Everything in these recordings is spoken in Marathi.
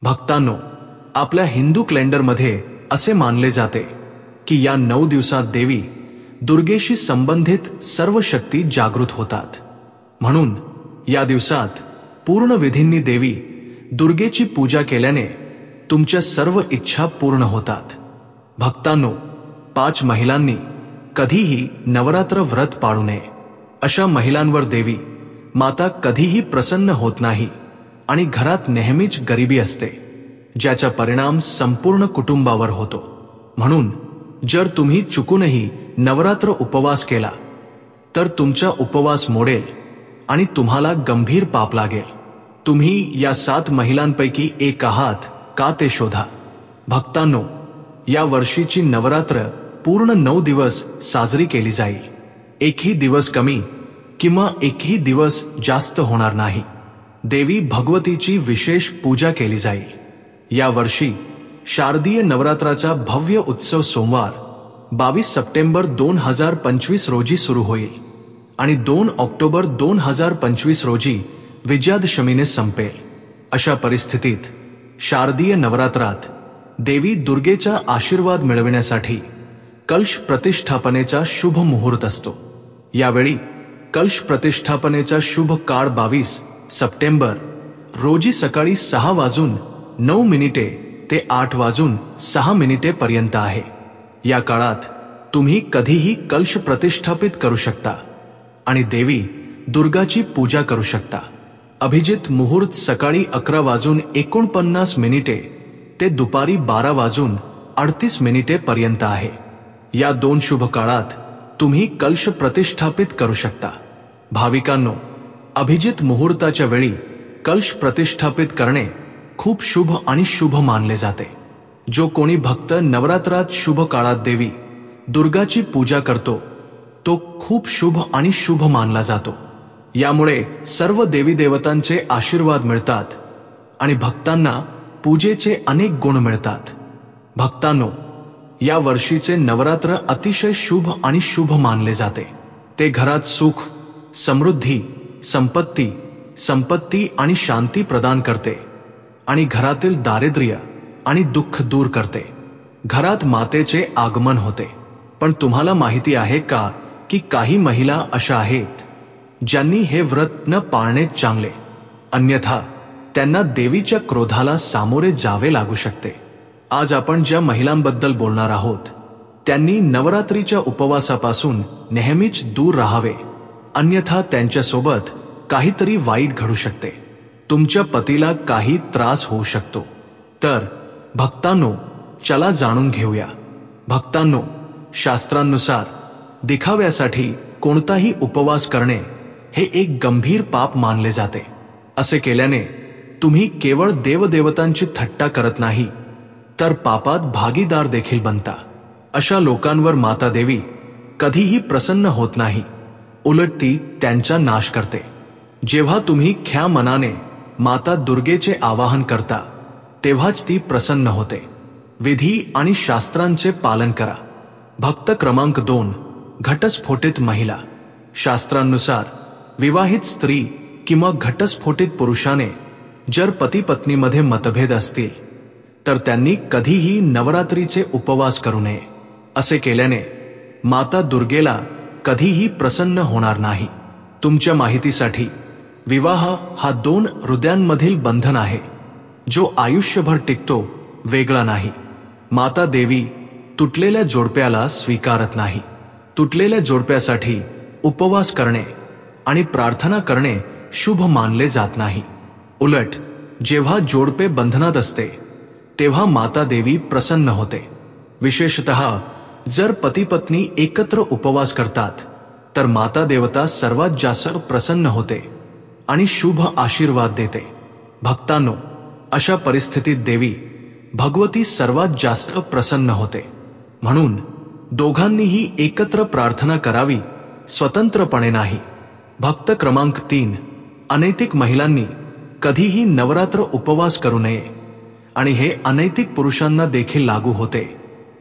भक्तांनो, आपल्या हिंदू कॅलेंडरमध्ये असे मानले जाते की या 9 दिवसात देवी दुर्गेशी संबंधित सर्व शक्ती जागृत होतात. म्हणून या दिवसात पूर्ण विधींनी देवी दुर्गेची पूजा केल्याने तुमच्या सर्व इच्छा पूर्ण होतात. भक्तांनो, 5 महिलांनी कधीही नवरात्र व्रत पाळू नये. अशा महिलांवर देवी माता कधीही प्रसन्न होत नाही आणि घरात नेहमीच गरिबी असते, ज्याचा परिणाम संपूर्ण कुटुंबावर होतो. म्हणून जर तुम्ही चुकूनही नवरात्र उपवास केला तर तुमचा उपवास मोडेल आणि तुम्हाला गंभीर पाप लागेल. तुम्ही या 7 महिलांपैकी एक आहात का ते शोधा. भक्तांनो, या वर्षीची नवरात्र पूर्ण 9 दिवस साजरी केली जाईल. एकही दिवस कमी किंवा एकही दिवस जास्त होणार नाही. देवी भगवतीची विशेष पूजा केली जाईल. या वर्षी शारदीय नवरात्राचा भव्य उत्सव सोमवार 22 सप्टेंबर 2025 रोजी सुरू होईल आणि 2 ऑक्टोबर 2025 रोजी विजयादशमीने संपेल. अशा परिस्थितीत शारदीय नवरात्रात देवी दुर्गेचा आशीर्वाद मिळविण्यासाठी कलश प्रतिष्ठापनेचा शुभ मुहूर्त असतो. यावेळी कलश प्रतिष्ठापनेचा शुभ काळ 22 सप्टेंबर रोजी सकाळी 6:09 ते 8:06 पर्यंत आहे. या काळात तुम्ही कधीही कलश प्रतिष्ठापित करू शकता आणि देवी दुर्गाची पूजा करू शकता. अभिजित मुहूर्त सकाळी 11:49 ते दुपारी 12:38 पर्यंत आहे. या 2 शुभ काळात तुम्ही कलश प्रतिष्ठापित करू शकता. भाविकांनो, अभिजित मुहूर्ताच्या वेळी कलश प्रतिष्ठापित करणे खूप शुभ आणि शुभ मानले जाते. जो कोणी भक्त नवरात्रात शुभ काळात देवी दुर्गाची पूजा करतो तो खूप शुभ आणि शुभ मानला जातो. यामुळे सर्व देवी देवतांचे आशीर्वाद मिळतात आणि भक्तांना पूजेचे अनेक गुण मिळतात. भक्तांनो, या वर्षीचे नवरात्र अतिशय शुभ आणि शुभ मानले जाते. ते घरात सुख, समृद्धी, संपत्ती आणि शांती प्रदान करते आणि घरातील दारिद्र्य आणि दुःख दूर करते. घरात मातेचे आगमन होते. पण तुम्हाला माहिती आहे का की काही महिला अशा आहेत ज्यांनी हे व्रत न पाळणे चांगले, अन्यथा त्यांना देवीच्या क्रोधाला सामोरे जावे लागू शकते. आज आपण ज्या महिलांबद्दल बोलणार आहोत त्यांनी नवरात्रीच्या उपवासापासून नेहमीच दूर राहावे, अन्यथा त्यांच्यासोबत काहीतरी वाईट घडू शकते. तुमच्या पतीला काही त्रास होऊ शकतो. तर भक्तांनो, चला जाणून घेऊया. भक्तांनो, शास्त्रांनुसार दिखाव्यासाठी कोणताही उपवास करणे हे एक गंभीर पाप मानले जाते. असे केल्याने तुम्ही केवळ देवदेवतांची थट्टा करत नाही तर पापात भागीदार देखील बनता. अशा लोकांवर माता देवी कधीही प्रसन्न होत नाही, उलट ती त्यांचा नाश करते. जेव्हा तुम्ही ख्या मनाने माता दुर्गेचे आवाहन करता तेव्हाच ती प्रसन्न होते. विधी आणि शास्त्रांचे पालन करा. भक्त क्रमांक 2, घटस्फोटित महिला. शास्त्रांनुसार विवाहित स्त्री किंवा घटस्फोटित पुरुषाने जर पती पत्नीमध्ये मतभेद असतील तर त्यांनी कधीही नवरात्रीचे उपवास करू नये. असे केल्याने माता दुर्गेला कधीही प्रसन्न होणार नाही. तुमच्या माहितीसाठी विवाह हा 2 हृदयांमधील बंधन आहे जो आयुष्यभर टिकतो, वेगळा नाही. माता देवी तुटलेल्या जोडप्याला स्वीकारत नाही. तुटलेल्या जोडप्यासाठी उपवास करणे आणि प्रार्थना करणे शुभ मानले जात नाही. उलट जेव्हा जोडपे बंधनात असते तेव्हा माता देवी प्रसन्न होते. विशेषतः जर पती पत्नी एकत्र उपवास करतात तर माता देवता सर्वात जास्त प्रसन्न होते आणि शुभ आशीर्वाद देते. भक्तांनो, अशा परिस्थितीत देवी भगवती सर्वात जास्त प्रसन्न होते. म्हणून दोघांनीही एकत्र प्रार्थना करावी, स्वतंत्रपणे नाही. भक्त क्रमांक 3, अनैतिक महिलांनी कधीही नवरात्र उपवास करू नये आणि हे अनैतिक पुरुषांना देखील लागू होते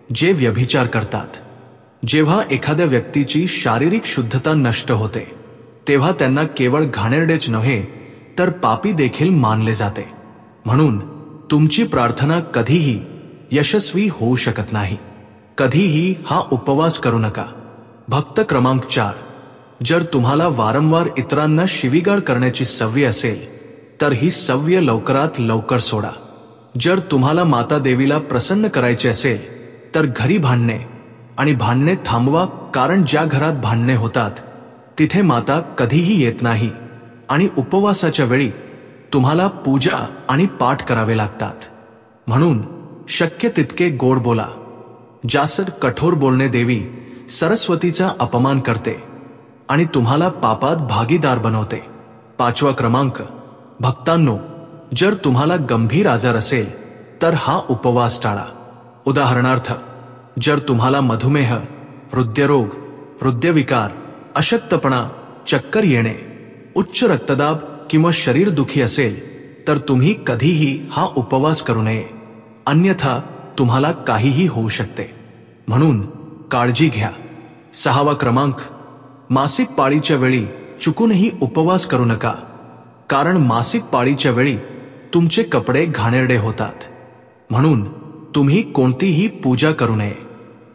जे व्यभिचार करतात. जेव्हा एखाद्या व्यक्तीची शारीरिक शुद्धता नष्ट होते तेव्हा त्यांना केवळ घाणेरडेच नव्हे तर पापी देखील मानले जाते. म्हणून तुमची प्रार्थना कधीही यशस्वी होऊ शकत नाही. कधीही हा उपवास करू नका. भक्त क्रमांक 4. जर तुम्हाला वारंवार इतरांना शिवीगाळ करण्याची सवय असेल तर ही सवय लवकरात लवकर सोडा. जर तुम्हाला माता देवीला प्रसन्न करायचे असेल तर घरी भांडणे थांबवा, कारण ज्या घरात भांडणे होतात तिथे माता कधीही येत नाही आणि उपवासाच्या वेळी तुम्हाला पूजा आणि पाठ करावे लागतात. म्हणून शक्य तितके गोड बोला. जास्त कठोर बोलणे देवी सरस्वतीचा अपमान करते आणि तुम्हाला पापात भागीदार बनवते. 5वा क्रमांक. भक्तांनो, जर तुम्हाला गंभीर आजार असेल तर हा उपवास टाळा. उदाहरणार्थ, जर तुम्हाला मधुमेह, हृदयरोग, हृदयविकार, अशक्तपणा, चक्कर येणे, उच्च रक्तदाब किंवा शरीरदुखी असेल तर तुम्ही कधीही हा उपवास करू नये, अन्यथा तुम्हाला काहीही होऊ शकते. म्हणून काळजी घ्या. 6वा क्रमांक. मासिक पाळीच्या वेळी चुकूनही उपवास करू नका, कारण मासिक पाळीच्या वेळी तुमचे कपडे घाणेरडे होतात. म्हणून तुम्ही कोणतीही पूजा करू नये.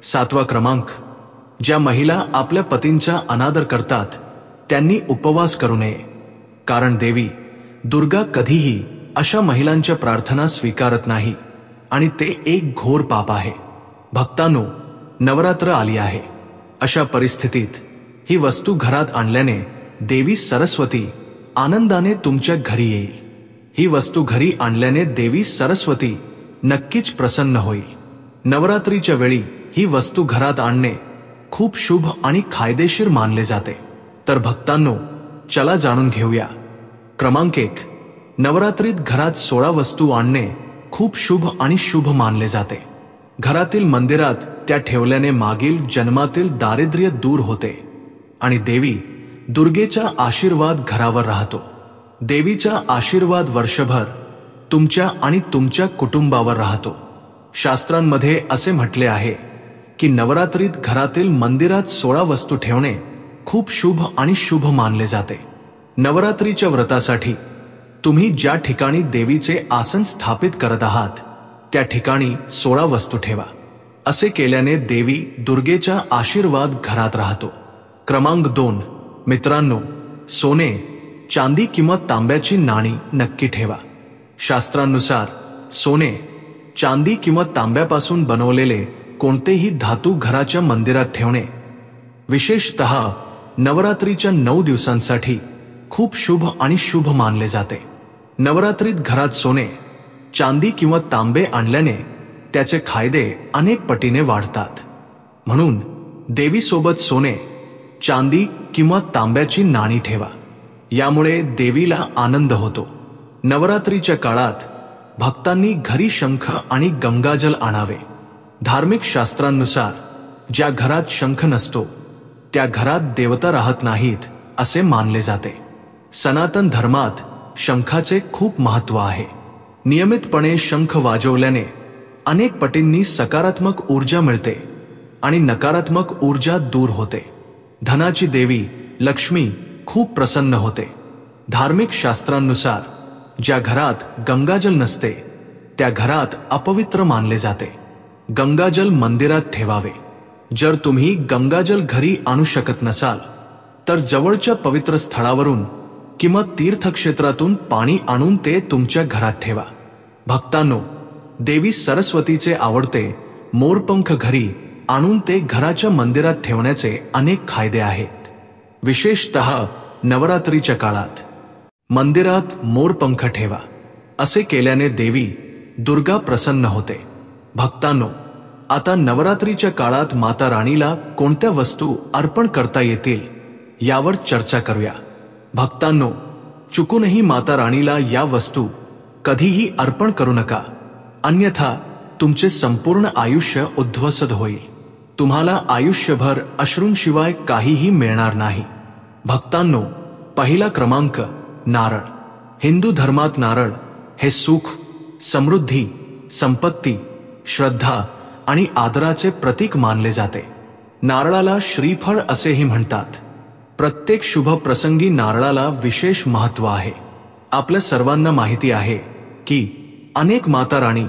7वा क्रमांक. ज्या महिला आपल्या पतींचा अनादर करतात त्यांनी उपवास करू नये, कारण देवी दुर्गा कधीही अशा महिलांच्या प्रार्थना स्वीकारत नाही आणि ते एक घोर पाप आहे. भक्तांनो, नवरात्र आली आहे. अशा परिस्थितीत ही वस्तू घरात आणल्याने देवी सरस्वती आनंदाने तुमच्या घरी येईल. ही वस्तू घरी आणल्याने देवी सरस्वती नक्कीच प्रसन्न होईल. नवरात्रीच्या वेळी ही वस्तू घरात आणणे खूप शुभ आणि फायदेशीर मानले जाते. तर भक्तांनो, चला जाणून घेऊया. क्रमांक 1. नवरात्रीत घरात 16 वस्तू आणणे खूप शुभ आणि शुभ मानले जाते. घरातील मंदिरात त्या ठेवल्याने मागील जन्मातील दारिद्र्य दूर होते आणि देवी दुर्गेचा आशीर्वाद घरावर राहतो. देवीचा आशीर्वाद वर्षभर तुमच्या आणि तुमच्या कुटुंबावर राहतो. शास्त्रांमध्ये असे म्हटले आहे की नवरात्रीत घरातील मंदिरात 16 वस्तू ठेवणे खूप शुभ आणि शुभ मानले जाते. नवरात्रीच्या व्रतासाठी तुम्ही ज्या ठिकाणी देवीचे आसन स्थापित करत आहात त्या ठिकाणी 16 वस्तू ठेवा. असे केल्याने देवी दुर्गेचा आशीर्वाद घरात राहतो. क्रमांक 2. मित्रांनो, सोने, चांदी किंवा तांब्याची नाणी नक्की ठेवा. शास्त्रानुसार सोने, चांदी किंवा तांब्यापासून बनवलेले कोणतेही धातू घराच्या मंदिरात ठेवणे, विशेषतः नवरात्रीच्या 9 दिवसांसाठी खूप शुभ आणि शुभ मानले जाते. नवरात्रीत घरात सोने, चांदी किंवा तांबे आणल्याने त्याचे फायदे अनेक पटीने वाढतात. म्हणून देवीसोबत सोने, चांदी किंवा तांब्याची नाणी ठेवा. यामुळे देवीला आनंद होतो. नवरात्रीच्या काळात भक्तांनी घरी शंख आणि गंगाजल आणावे. धार्मिक शास्त्रांनुसार ज्या घरात शंख नसतो त्या घरात देवता राहत नाहीत असे मानले जाते. सनातन धर्मात शंखाचे खूप महत्त्व आहे. नियमितपणे शंख वाजवल्याने अनेक पटींनी सकारात्मक ऊर्जा मिळते आणि नकारात्मक ऊर्जा दूर होते. धनाची देवी लक्ष्मी खूप प्रसन्न होते. धार्मिक शास्त्रांनुसार ज्या घरात गंगाजल नसते त्या घरात अपवित्र मानले जाते. गंगाजल मंदिरात ठेवावे. जर तुम्ही गंगाजल घरी आणू शकत नसाल तर जवळच्या पवित्र स्थळावरून किंवा तीर्थक्षेत्रातून पाणी आणून ते तुमच्या घरात ठेवा. भक्तांनो, देवी सरस्वतीचे आवडते मोरपंख घरी आणून ते घराच्या मंदिरात ठेवण्याचे अनेक फायदे आहेत. विशेषतः नवरात्रीच्या काळात मंदिरात मोरपंख ठेवा. असे केल्याने देवी दुर्गा प्रसन्न होते. भक्तांनो, आता नवरात्रीच्या काळात माता राणीला कोणत्या वस्तू अर्पण करता येतील यावर चर्चा करूया. भक्तांनो, चुकूनही माता राणीला या वस्तू कधीही अर्पण करू नका, अन्यथा तुमचे संपूर्ण आयुष्य उद्ध्वस्त होईल. तुम्हाला आयुष्यभर अश्रूंशिवाय काहीही मिळणार नाही. भक्तांनो, पहिला क्रमांक नारळ. हिंदू धर्मात नारळ हे सुख, समृद्धी, संपत्ती, श्रद्धा आणि आदराचे प्रतीक मानले जाते. नारळाला श्रीफळ असेही म्हणतात. प्रत्येक शुभ प्रसंगी नारळाला विशेष महत्त्व आहे. आपल्या सर्वांना माहिती आहे की अनेक माता राणी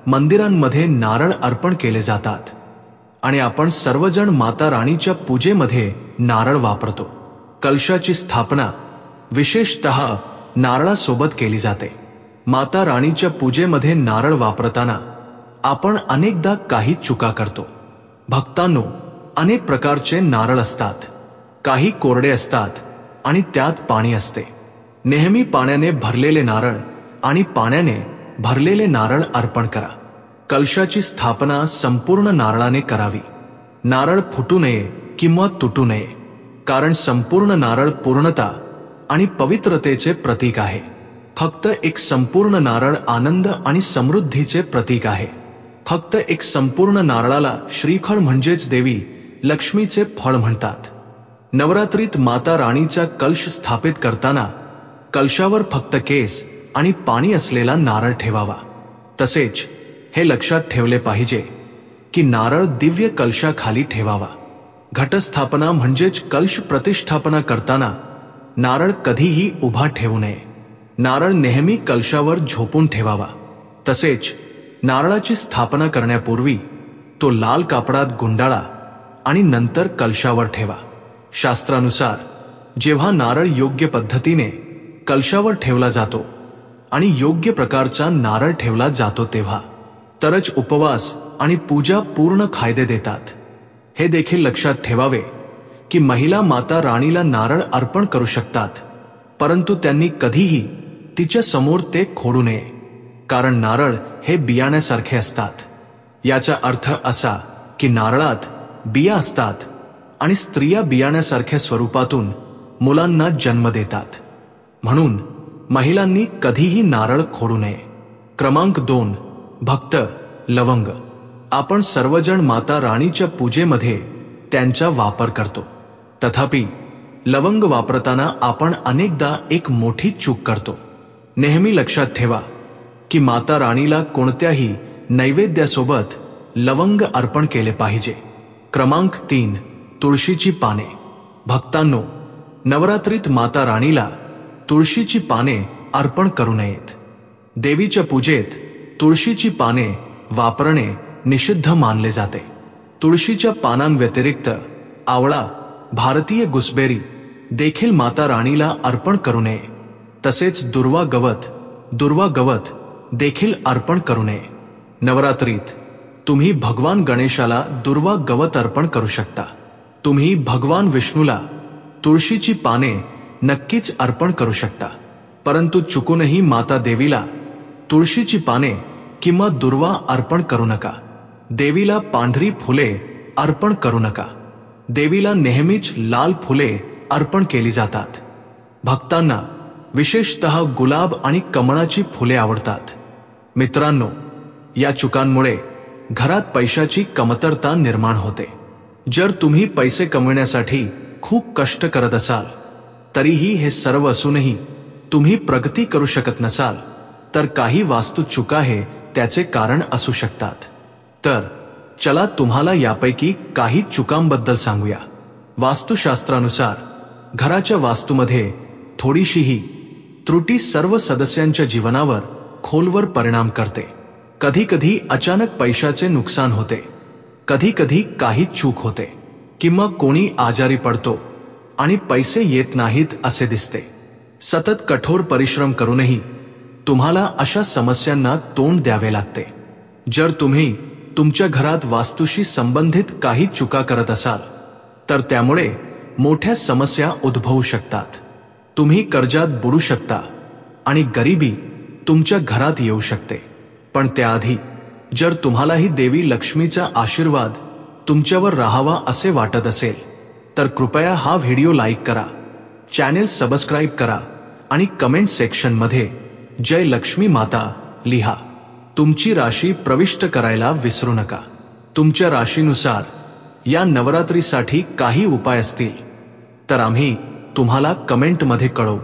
मंदिरांमध्ये नारळ अर्पण केले जातात आणि आपण सर्वजण माता राणीच्या पूजेमध्ये नारळ वापरतो। कलशाची स्थापना विशेषतः नारळासोबत केली जाते। माता राणीच्या पूजेमध्ये नारळ वापरताना आपण अनेकदा काही चुका करतो। भक्तांनो, अनेक प्रकारचे नारळ असतात, काही कोरडे असतात आणि त्यात पाणी असते। नेहमी पाण्याने भरलेले नारळ आणि पाण्याने भरलेले नारळ अर्पण करा। कलशाची स्थापना संपूर्ण नारळाने करावी। नारळ फुटू नये किंवा तुटू नये, कारण संपूर्ण नारळ पूर्णता आणि पवित्रतेचे प्रतीक आहे। फक्त एक संपूर्ण नारळ आनंद आणि समृद्धीचे प्रतीक आहे। फक्त एक संपूर्ण नारळाला श्रीफळ म्हणजेच देवी लक्ष्मीचे फळ म्हणतात। नवरात्रीत माता राणीचा कलश स्थापित करताना कलशावर फक्त केस आणि पाणी असलेला नारळ ठेवावा। तसेच हे लक्षात ठेवले पाहिजे की नारळ दिव्य कलशाखाली ठेवावा। घटस्थापना म्हणजेच कलश प्रतिष्ठापना करताना नारळ कधीही उभा ठेवू नये। नारळ नेहमी कलशावर झोपून ठेवावा। तसेच नारळाची स्थापना करण्यापूर्वी तो लाल कापडात गुंडाळा आणि नंतर कलशावर ठेवा। शास्त्रानुसार जेव्हा नारळ योग्य पद्धतीने कलशावर ठेवला जातो आणि योग्य प्रकारचा नारळ ठेवला जातो तेव्हा तरच उपवास आणि पूजा पूर्ण फायदे देतात। हे देखील लक्षात ठेवावे की महिला माता राणीला नारळ अर्पण करू शकतात, परंतु त्यांनी कधीही तिच्या समोर ते खोडू नये, कारण नारळ हे बियाण्यासारखे असतात। याचा अर्थ असा की नारळात बिया असतात आणि स्त्रिया बियाण्यासारख्या स्वरूपातून मुलांना जन्म देतात। म्हणून महिलांनी कधीही नारळ खोडू नये। क्रमांक 2, भक्त लवंग। आपण सर्वजण माता राणीच्या पूजेमध्ये त्यांचा वापर करतो, तथापि लवंग वापरताना आपण अनेकदा एक मोठी चूक करतो। नेहमी लक्षात ठेवा की माता राणीला कोणत्याही नैवेद्यासोबत लवंग अर्पण केले पाहिजे। क्रमांक 3, तुळशीची पाने। भक्तांनो, नवरात्रीत माता राणीला तुळशीची पाने अर्पण करू नयेत। देवीच्या पूजेत तुळशीची पाने वापरणे निषिद्ध मानले जाते। तुळशीच्या पानांव्यतिरिक्त आवळा, भारतीय गुसबेरी देखील माता राणीला अर्पण करू नये। तसेच दुर्वा गवत देखील अर्पण करू नये। नवरात्रीत तुम्ही भगवान गणेशाला दुर्वा गवत अर्पण करू शकता। तुम्ही भगवान विष्णूला तुळशीची पाने नक्कीच अर्पण करू शकता, परंतु चुकूनही माता देवीला तुळशीची पाने किंवा दुर्वा अर्पण करू नका। देवीला पांढरी फुले अर्पण करू नका। देवीला नेहमीच लाल फुले अर्पण केली जातात। भक्तांना विशेषतः गुलाब आणि कमळाची फुले आवडतात। मित्रांनो, या चुकांमुळे घरात पैशाची कमतरता निर्माण होते। जर तुम्ही पैसे कमविण्यासाठी खूप कष्ट करत असाल, तरीही हे सर्व असूनही तुम्ही प्रगती करू शकत नसाल, तर काही वास्तू चुका हे त्याचे कारण असू शकतात। तर चला तुम्हाला यापैकी काही चुकांबद्दल सांगूया। वास्तुशास्त्रानुसार घराच्या वास्तूमध्ये थोडीशीही त्रुटी सर्व सदस्यांच्या जीवनावर खोलवर परिणाम करते। कधी कधी अचानक पैशाचे नुकसान होते, कधी कधी काही चूक होते, किंवा कोणी आजारी पडतो आणि पैसे येत नाहीत असे दिसते। सतत कठोर परिश्रम करूनही तुम्हाला अशा समस्यांना तोंड द्यावे लागते। जर तुम्ही तुमच्या घरात वास्तूशी संबंधित काही चुका करत असाल, तर त्यामुळे मोठ्या समस्या उद्भवू शकतात। तुम्ही कर्जात बुडू शकता आणि गरिबी तुमच्या घरात येऊ शकते। पण त्याआधी जर तुम्हालाही देवी लक्ष्मीचा आशीर्वाद तुमच्यावर राहावा असे वाटत असेल, तर कृपया हा व्हिडिओ लाईक करा, चॅनेल सबस्क्राईब करा आणि कमेंट सेक्शनमध्ये जय लक्ष्मी माता लिहा। तुमची राशी प्रविष्ट करायला विसरू नका। तुमच्या राशीनुसार या नवरात्रीसाठी काही उपाय असतील तर आम्ही तुम्हाला कमेंटमध्ये कळवू।